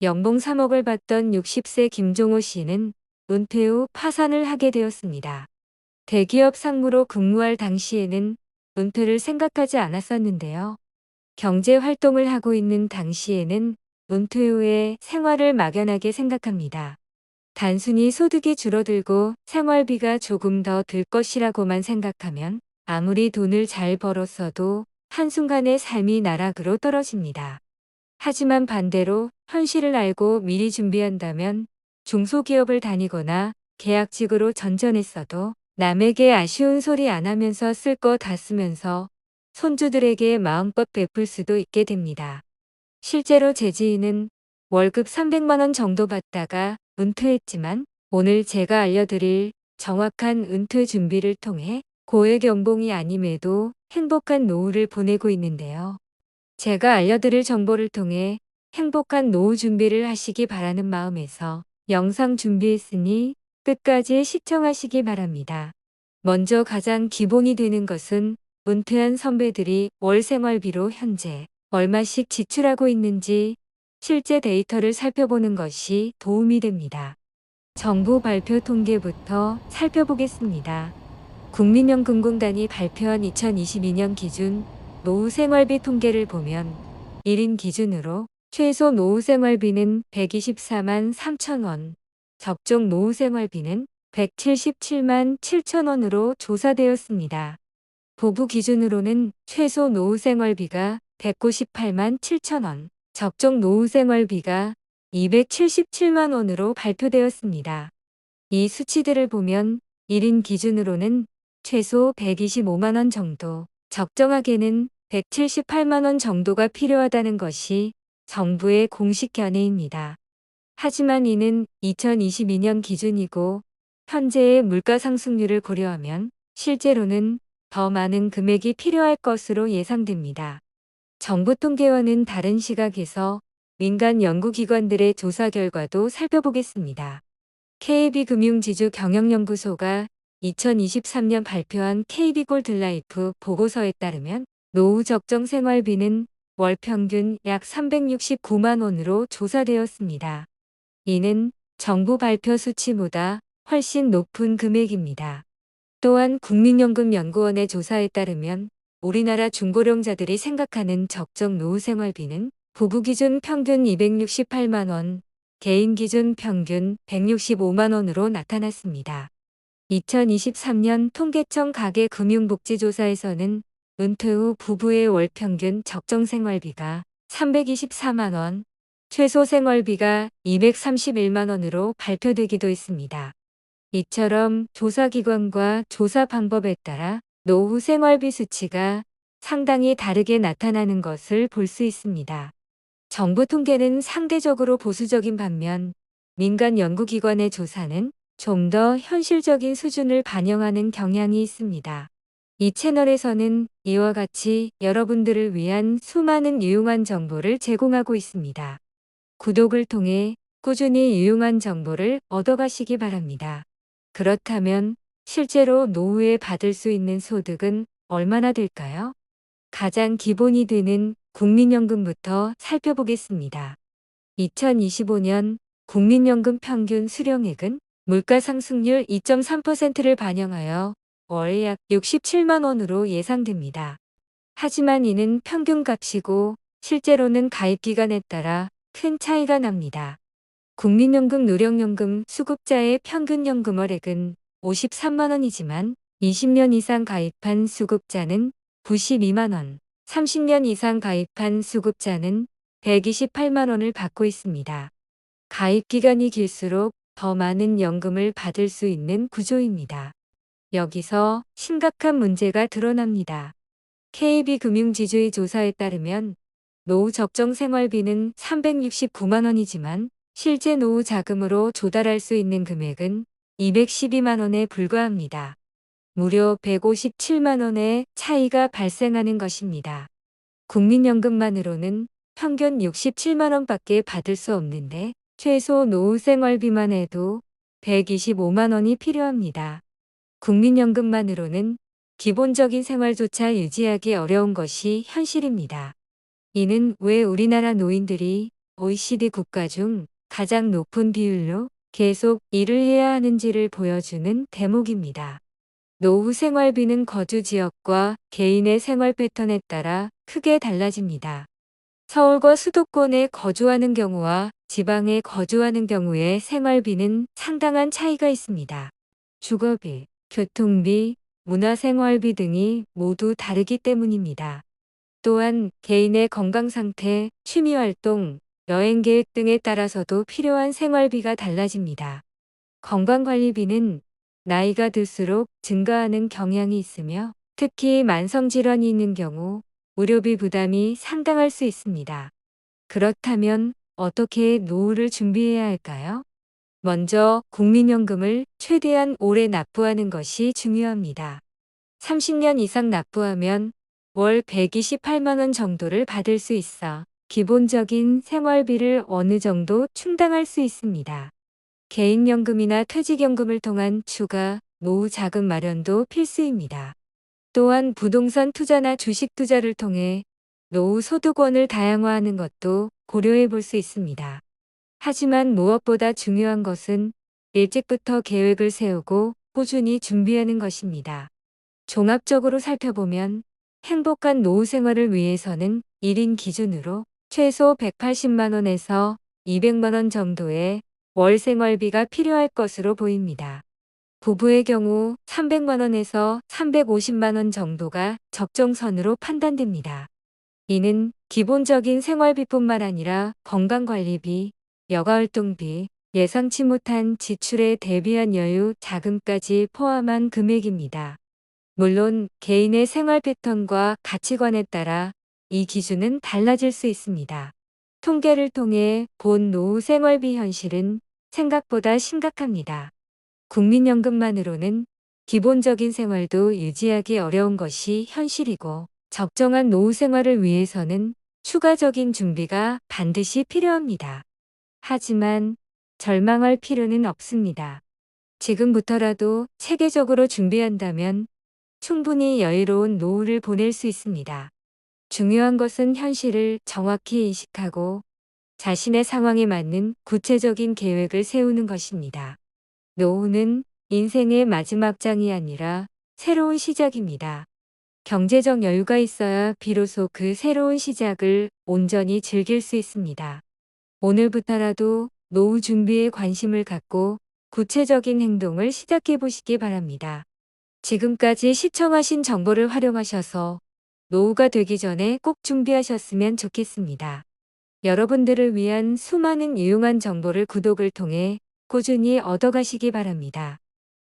연봉 3억을 받던 60세 김종호 씨는 은퇴 후 파산을 하게 되었습니다. 대기업 상무로 근무할 당시에는 은퇴를 생각하지 않았었는데요. 경제 활동을 하고 있는 당시에는 은퇴 후에 생활을 막연하게 생각합니다. 단순히 소득이 줄어들고 생활비가 조금 더 들 것이라고만 생각하면 아무리 돈을 잘 벌었어도 한순간에 삶이 나락으로 떨어집니다. 하지만 반대로 현실을 알고 미리 준비한다면 중소기업을 다니거나 계약직으로 전전했어도 남에게 아쉬운 소리 안 하면서 쓸 거 다 쓰면서 손주들에게 마음껏 베풀 수도 있게 됩니다. 실제로 제 지인은 월급 300만 원 정도 받다가 은퇴했지만 오늘 제가 알려드릴 정확한 은퇴 준비를 통해 고액 연봉이 아님에도 행복한 노후를 보내고 있는데요. 제가 알려드릴 정보를 통해 행복한 노후 준비를 하시기 바라는 마음에서 영상 준비했으니 끝까지 시청하시기 바랍니다. 먼저 가장 기본이 되는 것은 은퇴한 선배들이 월 생활비로 현재 얼마씩 지출하고 있는지 실제 데이터를 살펴보는 것이 도움이 됩니다. 정부 발표 통계부터 살펴보겠습니다. 국민연금공단이 발표한 2022년 기준 노후 생활비 통계를 보면 1인 기준으로 최소 노후 생활비는 124만 3천 원, 적정 노후 생활비는 177만 7천 원으로 조사되었습니다. 부부 기준으로는 최소 노후 생활비가 198만 7천 원, 적정 노후 생활비가 277만 원으로 발표되었습니다. 이 수치들을 보면 1인 기준으로는 최소 125만 원 정도, 적정하게는 178만 원 정도가 필요하다는 것이 정부의 공식 견해입니다. 하지만 이는 2022년 기준이고 현재의 물가 상승률을 고려하면 실제로는 더 많은 금액이 필요할 것으로 예상됩니다. 정부 통계와는 다른 시각에서 민간 연구기관들의 조사 결과도 살펴보겠습니다. KB금융지주 경영연구소가 2023년 발표한 KB골드라이프 보고서에 따르면 노후 적정 생활비는 월 평균 약 369만 원으로 조사되었습니다. 이는 정부 발표 수치보다 훨씬 높은 금액입니다. 또한 국민연금연구원의 조사에 따르면 우리나라 중고령자들이 생각하는 적정 노후 생활비는 부부 기준 평균 268만 원, 개인 기준 평균 165만 원으로 나타났습니다. 2023년 통계청 가계금융복지조사에서는 은퇴 후 부부의 월 평균 적정 생활비가 324만 원, 최소 생활비가 231만 원으로 발표되기도 했습니다. 이처럼 조사기관과 조사 방법에 따라 노후 생활비 수치가 상당히 다르게 나타나는 것을 볼 수 있습니다. 정부 통계는 상대적으로 보수적인 반면 민간 연구기관의 조사는 좀 더 현실적인 수준을 반영하는 경향이 있습니다. 이 채널에서는 이와 같이 여러분들을 위한 수많은 유용한 정보를 제공하고 있습니다. 구독을 통해 꾸준히 유용한 정보를 얻어가시기 바랍니다. 그렇다면 실제로 노후에 받을 수 있는 소득은 얼마나 될까요? 가장 기본이 되는 국민연금부터 살펴보겠습니다. 2025년 국민연금 평균 수령액은 물가 상승률 2.3%를 반영하여 월 약 67만 원으로 예상됩니다. 하지만 이는 평균값이고 실제로는 가입기간에 따라 큰 차이가 납니다. 국민연금 노령연금 수급자의 평균 연금월액은 53만 원이지만 20년 이상 가입한 수급자는 92만 원, 30년 이상 가입한 수급자는 128만 원을 받고 있습니다. 가입 기간이 길수록 더 많은 연금을 받을 수 있는 구조입니다. 여기서 심각한 문제가 드러납니다. KB금융지주의 조사에 따르면 노후 적정 생활비는 369만 원이지만 실제 노후 자금으로 조달할 수 있는 금액은 212만 원에 불과합니다. 무려 157만 원의 차이가 발생하는 것입니다. 국민연금만으로는 평균 67만 원밖에 받을 수 없는데 최소 노후 생활비만 해도 125만 원이 필요합니다. 국민연금만으로는 기본적인 생활조차 유지하기 어려운 것이 현실입니다. 이는 왜 우리나라 노인들이 OECD 국가 중 가장 높은 비율로 계속 일을 해야 하는지를 보여주는 대목입니다. 노후 생활비는 거주 지역과 개인의 생활 패턴에 따라 크게 달라집니다. 서울과 수도권에 거주하는 경우와 지방에 거주하는 경우의 생활비는 상당한 차이가 있습니다. 주거비, 교통비, 문화생활비 등이 모두 다르기 때문입니다. 또한 개인의 건강 상태, 취미활동, 여행 계획 등에 따라서도 필요한 생활비가 달라집니다. 건강관리비는 나이가 들수록 증가하는 경향이 있으며 특히 만성질환이 있는 경우 의료비 부담이 상당할 수 있습니다. 그렇다면 어떻게 노후를 준비해야 할까요? 먼저 국민연금을 최대한 오래 납부하는 것이 중요합니다. 30년 이상 납부하면 월 128만 원 정도를 받을 수 있어 기본적인 생활비를 어느 정도 충당할 수 있습니다. 개인연금이나 퇴직연금을 통한 추가 노후 자금 마련도 필수입니다. 또한 부동산 투자나 주식 투자를 통해 노후 소득원을 다양화하는 것도 고려해 볼 수 있습니다. 하지만 무엇보다 중요한 것은 일찍부터 계획을 세우고 꾸준히 준비하는 것입니다. 종합적으로 살펴보면 행복한 노후 생활을 위해서는 1인 기준으로 최소 180만 원에서 200만 원 정도의 월 생활비가 필요할 것으로 보입니다. 부부의 경우 300만 원에서 350만 원 정도가 적정선으로 판단됩니다. 이는 기본적인 생활비뿐만 아니라 건강관리비, 여가활동비, 예상치 못한 지출에 대비한 여유 자금까지 포함한 금액입니다. 물론 개인의 생활 패턴과 가치관에 따라 이 기준은 달라질 수 있습니다. 통계를 통해 본 노후 생활비 현실은 생각보다 심각합니다. 국민연금만으로는 기본적인 생활도 유지하기 어려운 것이 현실이고 적정한 노후 생활을 위해서는 추가적인 준비가 반드시 필요합니다. 하지만 절망할 필요는 없습니다. 지금부터라도 체계적으로 준비한다면 충분히 여유로운 노후를 보낼 수 있습니다. 중요한 것은 현실을 정확히 인식하고 자신의 상황에 맞는 구체적인 계획을 세우는 것입니다. 노후는 인생의 마지막 장이 아니라 새로운 시작입니다. 경제적 여유가 있어야 비로소 그 새로운 시작을 온전히 즐길 수 있습니다. 오늘부터라도 노후 준비에 관심을 갖고 구체적인 행동을 시작해 보시기 바랍니다. 지금까지 시청하신 정보를 활용하셔서 노후가 되기 전에 꼭 준비하셨으면 좋겠습니다. 여러분들을 위한 수많은 유용한 정보를 구독을 통해 꾸준히 얻어가시기 바랍니다.